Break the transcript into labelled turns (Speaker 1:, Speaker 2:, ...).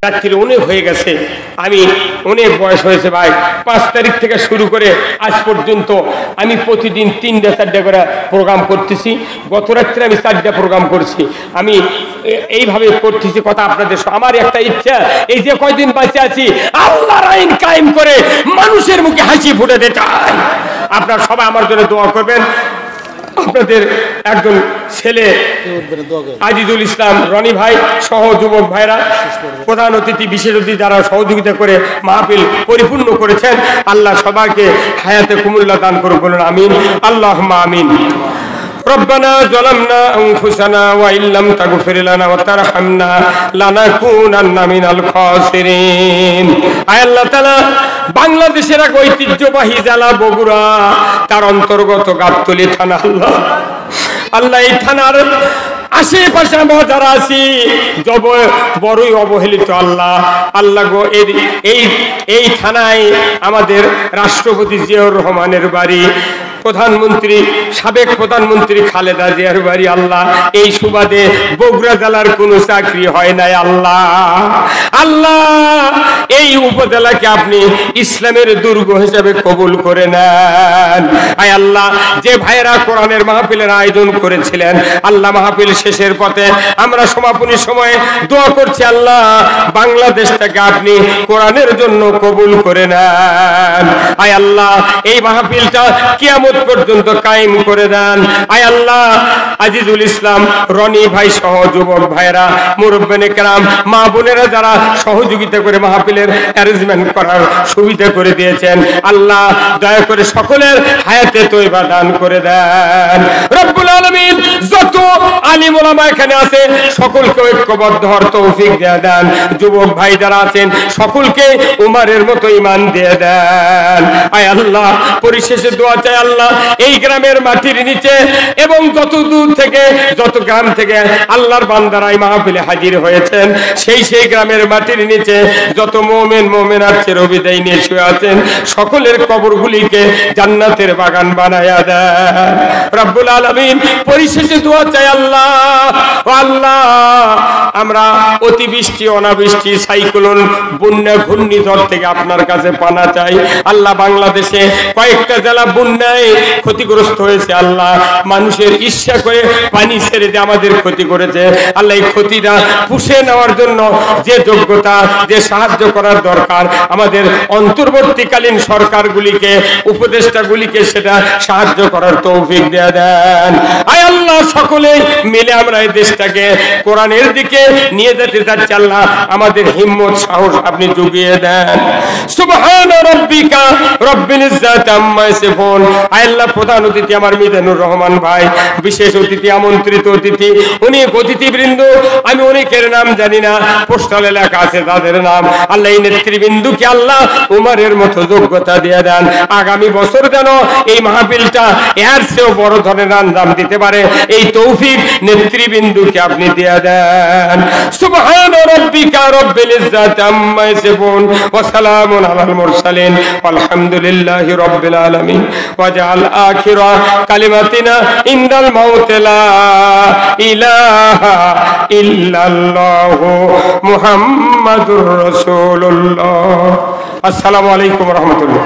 Speaker 1: রাত্রি অনেক হয়ে গেছে, আমি অনেক বয়স হয়েছে ভাই। 5 তারিখ থেকে শুরু করে আজ পর্যন্ত আমি প্রতিদিন 3-4টা করে প্রোগ্রাম করতেছি। গত রাত্রে আমি 4টা প্রোগ্রাম করছি। আমি এইভাবে করতেছি কথা আপনাদের। আমার একটা ইচ্ছা, এই যে কয়দিন বাঁচে আছি আল্লাহর আইন কায়েম করে মানুষের মুখে হাসি ফুটাতে চাই। আপনারা সবাই আমার জন্য দোয়া করবেন। আপনাদের একজন ছেলে আজিজুল ইসলাম রনি ভাই সহ যুবক ভাইরা, প্রধান অতিথি বিশেষ অতিথি যারা সহযোগিতা করে মাহফিল পরিপূর্ণ করেছেন, আল্লাহ সবাইকে হায়াতে কুমুল্লাহ দান করুন, বলুন আমিন, আল্লাহুম্মা আমিন। ربنا ظلمنا أنفسنا وإن لم تغفر لنا وترحمنا لنكونن من الخاسرين। আয় আল্লাহ তাআলা, বাংলাদেশের এক ঐতিহ্যবাহী জেলা বগুড়া, তার অন্তর্গত গাবতলী থানা, আল্লাহ এই থানার আশেপাশে আমরা যারা আছি বড়ই অবহেলিত আল্লাহ গো, এই থানায় আমাদের রাষ্ট্রপতি জিয়াউর রহমানের বাড়ি, প্রধানমন্ত্রী সাবেক প্রধানমন্ত্রী খালেদা জিয়ার বাড়ি। আল্লাহ এই সুবাদে বগুড়া জেলার কোনো চাকরি হয় নাই। আল্লাহ এই উপজেলাকে আপনি ইসলামের দুর্গ হিসেবে কবুল করে নেন। আয় আল্লাহ, যে ভাইরা কোরআনের মাহফিলের আয়োজন করেছিলেন, আল্লাহ মাহফিল শেষের পথে আমরা সমাপনী সময়ে দোয়া করছি, আল্লাহ বাংলাদেশটাকে আপনি কোরআনের জন্য কবুল করে নেন। আয় আল্লাহ, এই মাহফিলটা কিয়ামত পর্যন্ত কায়েম করে দেন। আয় আল্লাহ, আজিজুল ইসলাম রনি ভাই সহ যুবক ভাইরা, মুরব্বিনে কেরাম, মা বোনেরা যারা সহযোগিতা করে মাহফিলের অ্যারেঞ্জমেন্ট করার সুবিধা করে দিয়েছেন, আল্লাহ দয়া করে সকলের হায়াতে তয়বা দান করে দেন। রব্বুল আলামিন যত আলিম ওলামা এখানে আছে সকলকে ঐক্যবদ্ধ হওয়ার তৌফিক দিয়ে দেন। যুবক ভাই যারা আছেন সকলকে উমারের মতো ঈমান দিয়ে দেন। আয় আল্লাহ, পরিশেষে দোয়া চাই, আল্লাহ এই গ্রামের মাটির নিচে এবং যত দূর থেকে যত গ্রাম থেকে আল্লাহর বান্দারা এই মাহফিলে হাজির হয়েছেন, সেই গ্রামের মাটির নিচে যত মুমিন মুমিনাত চিরবিদায় নিয়ে শুয়ে আছেন, সকলের কবরগুলিকে জান্নাতের বাগান বানায়া দেন। রব্বুল আলামিন পরিশেষে দোয়া চাই, আল্লাহ আমরা অতিবৃষ্টি অনাবৃষ্টি সাইক্লোন বন্যা ঘূর্ণিঝড় থেকে আপনার কাছে পানা চাই। আল্লাহ বাংলাদেশে কয়েকটা জেলা বন্যায় ক্ষতিগ্রস্ত হয়েছে, আল্লাহ মানুষের ঈর্ষা করে পানি ছেড়ে দিয়ে আমাদের ক্ষতি করেছে। আল্লাহ এই ক্ষতিটা পুষে নেওয়ার জন্য যে যোগ্যতা, যে সাহায্য করার দরকার, আমাদের অন্তর্বর্তীকালীন সরকারগুলিকে, উপদেষ্টাগুলিকে সেটা সাহায্য করার তৌফিক দিয়ে দেন। আয় আল্লাহ, সকলে মিলে আমরা এই দেশটাকে কোরআনের দিকে নিয়ে যেতে চাচ্ছি, আল্লাহ আমাদের হিম্মত সাহস আপনি জুগিয়ে দেন। সুবহান রাব্বিকা রব্বিল ইজ্জাতি আম্মা ইয়াসিফুন। আয় আল্লাহ, প্রধান অতিথি আমার মিজানুর রহমান ভাই, বিশেষ অতিথি আমন্ত্রিত অতিথি, অনেক অতিথিবৃন্দ, আমি অনেকের নাম জানি না, পোস্টালে লেখা আছে তাদের নাম। আল্লাহ এই নেতৃবৃন্দকে আল্লাহ উমারের মতো যোগ্যতা দিয়ে দেন। আগামী বছর যেন এই মাহফিলটা এর চেয়েও বড় ধরনের আঞ্জাম দিতে পারে, এই তৌফিক নেতৃবৃন্দকে আপনি দিয়ে দেন। সুবহান রাব্বিকা রব্বিল ইজ্জাতি আম্মা ইয়াসিফুন ওয়া সালামুন আলাল মুরসালিন আলহামদুলিল্লাহি রাব্বিল আলামিন। ওয়াজআল আখিরা কালিমাতিনা ইনদাল মাউত লা ইলাহা ইল্লাল্লাহু মুহাম্মাদুর রাসূলুল্লাহ। আসসালামু আলাইকুম ওয়া রাহমাতুল্লাহ।